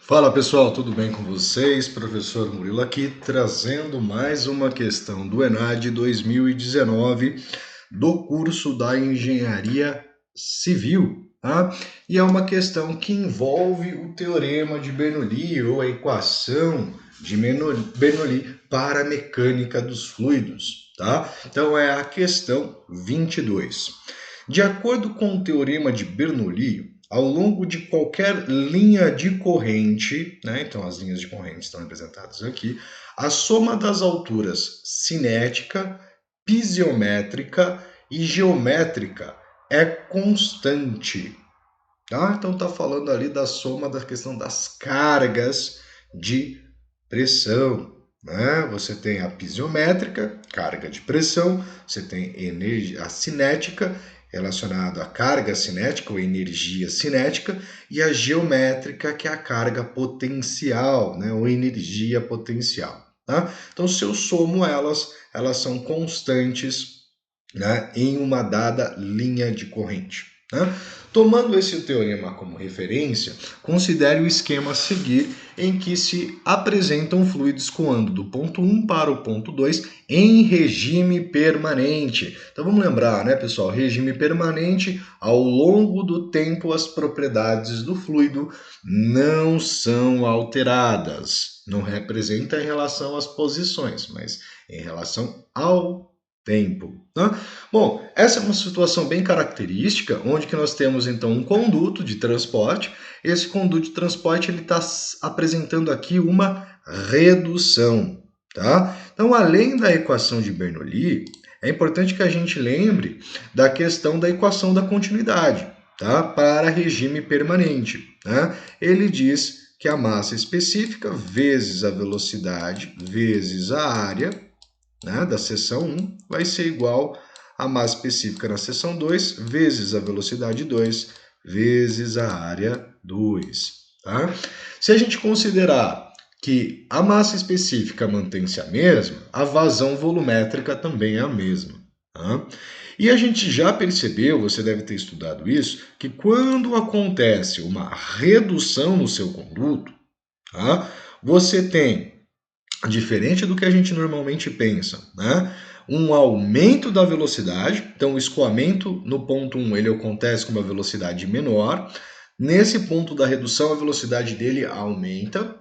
Fala pessoal, tudo bem com vocês? Professor Murilo aqui, trazendo mais uma questão do ENAD 2019 do curso da Engenharia Civil, tá? E é uma questão que envolve o teorema de Bernoulli ou a equação de Bernoulli para a mecânica dos fluidos, tá? Então é a questão 22. De acordo com o teorema de Bernoulli, ao longo de qualquer linha de corrente, né? Então as linhas de corrente estão representadas aqui, a soma das alturas cinética, pisiométrica e geométrica é constante. Tá? Então está falando ali da soma da questão das cargas de pressão. Né? Você tem a pisiométrica, carga de pressão, você tem a cinética, relacionado à carga cinética ou energia cinética, e a geométrica, que é a carga potencial, né, ou energia potencial. Tá? Então, se eu somo elas, elas são constantes, né, em uma dada linha de corrente. Né? Tomando esse teorema como referência, considere o esquema a seguir, em que se apresentam fluidos escoando do ponto 1 para o ponto 2 em regime permanente. Então vamos lembrar, né, pessoal? Regime permanente, ao longo do tempo as propriedades do fluido não são alteradas. Não representa em relação às posições, mas em relação ao tempo. Tá? Bom, essa é uma situação bem característica, onde que nós temos então um conduto de transporte. Esse conduto de transporte ele está apresentando aqui uma redução. Tá? Então, além da equação de Bernoulli, é importante que a gente lembre da questão da equação da continuidade, tá? Para regime permanente. Né? Ele diz que a massa específica vezes a velocidade vezes a área, né, da seção 1 vai ser igual a massa específica na seção 2 vezes a velocidade 2 vezes a área 2. Tá? Se a gente considerar que a massa específica mantém-se a mesma, a vazão volumétrica também é a mesma. Tá? E a gente já percebeu, você deve ter estudado isso, que quando acontece uma redução no seu conduto, tá, você tem, diferente do que a gente normalmente pensa, né? Um aumento da velocidade, então o escoamento no ponto 1 ele acontece com uma velocidade menor. Nesse ponto da redução, a velocidade dele aumenta,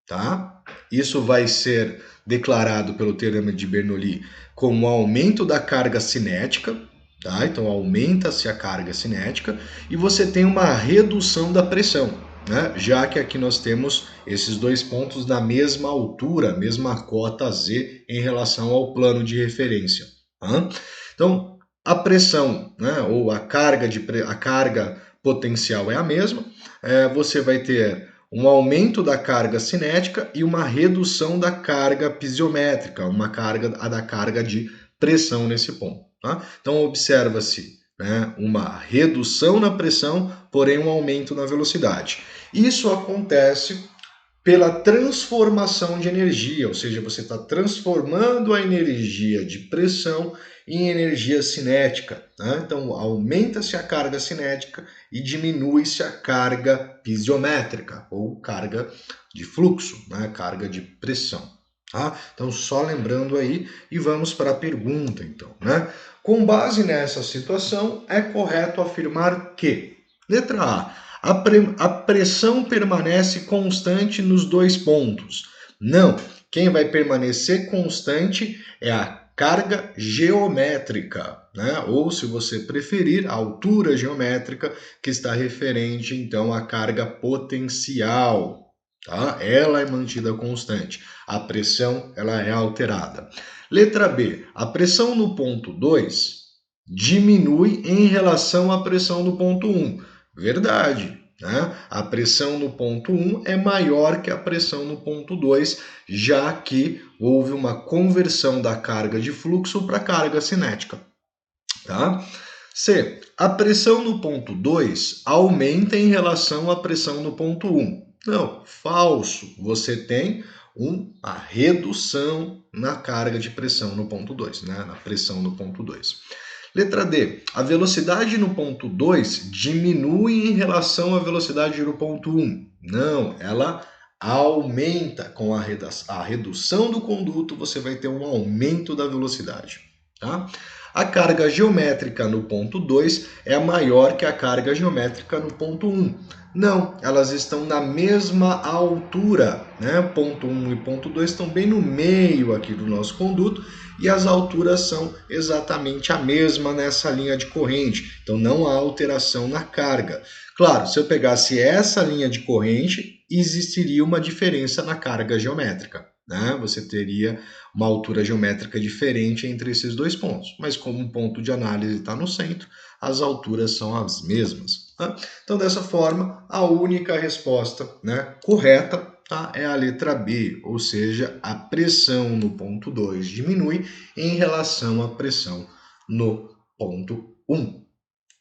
tá? Isso vai ser declarado pelo teorema de Bernoulli como aumento da carga cinética, tá? Então aumenta-se a carga cinética e você tem uma redução da pressão, né? Já que aqui nós temos esses dois pontos na mesma altura, mesma cota Z em relação ao plano de referência. Tá? Então, a pressão, né, ou a carga potencial é a mesma, você vai ter um aumento da carga cinética e uma redução da carga pisiométrica, da carga de pressão nesse ponto. Tá? Então, observa-se, né, uma redução na pressão, porém um aumento na velocidade. Isso acontece pela transformação de energia, ou seja, você está transformando a energia de pressão em energia cinética. Né? Então, aumenta-se a carga cinética e diminui-se a carga pisiométrica, ou carga de fluxo, né? Carga de pressão. Tá? Então, só lembrando aí, e vamos para a pergunta, então. Né? Com base nessa situação, é correto afirmar que, letra A, a pressão permanece constante nos dois pontos. Não, quem vai permanecer constante é a carga geométrica, né? Ou, se você preferir, a altura geométrica, que está referente, então, à carga potencial. Tá? Ela é mantida constante. A pressão ela é alterada. Letra B. A pressão no ponto 2 diminui em relação à pressão no ponto 1. Verdade, né? A pressão no ponto 1 é maior que a pressão no ponto 2, já que houve uma conversão da carga de fluxo para carga cinética. Tá? C. A pressão no ponto 2 aumenta em relação à pressão no ponto 1. Não, falso. Você tem uma redução na carga de pressão no ponto 2, né? Na pressão no ponto 2. Letra D. A velocidade no ponto 2 diminui em relação à velocidade no ponto 1. Não, ela aumenta. Com a redução do conduto, você vai ter um aumento da velocidade. Tá? A carga geométrica no ponto 2 é maior que a carga geométrica no ponto 1. Não, elas estão na mesma altura, né? Ponto 1 e ponto 2 estão bem no meio aqui do nosso conduto e as alturas são exatamente a mesma nessa linha de corrente. Então não há alteração na carga. Claro, se eu pegasse essa linha de corrente, existiria uma diferença na carga geométrica, né? Você teria uma altura geométrica diferente entre esses dois pontos. Mas como o ponto de análise está no centro, as alturas são as mesmas. Tá? Então, dessa forma, a única resposta, né, correta, tá, é a letra B, ou seja, a pressão no ponto 2 diminui em relação à pressão no ponto 1.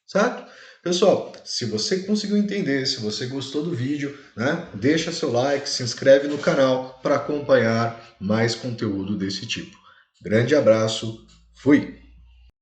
Certo? Pessoal, se você conseguiu entender, se você gostou do vídeo, né, deixa seu like, se inscreve no canal para acompanhar mais conteúdo desse tipo. Grande abraço, fui!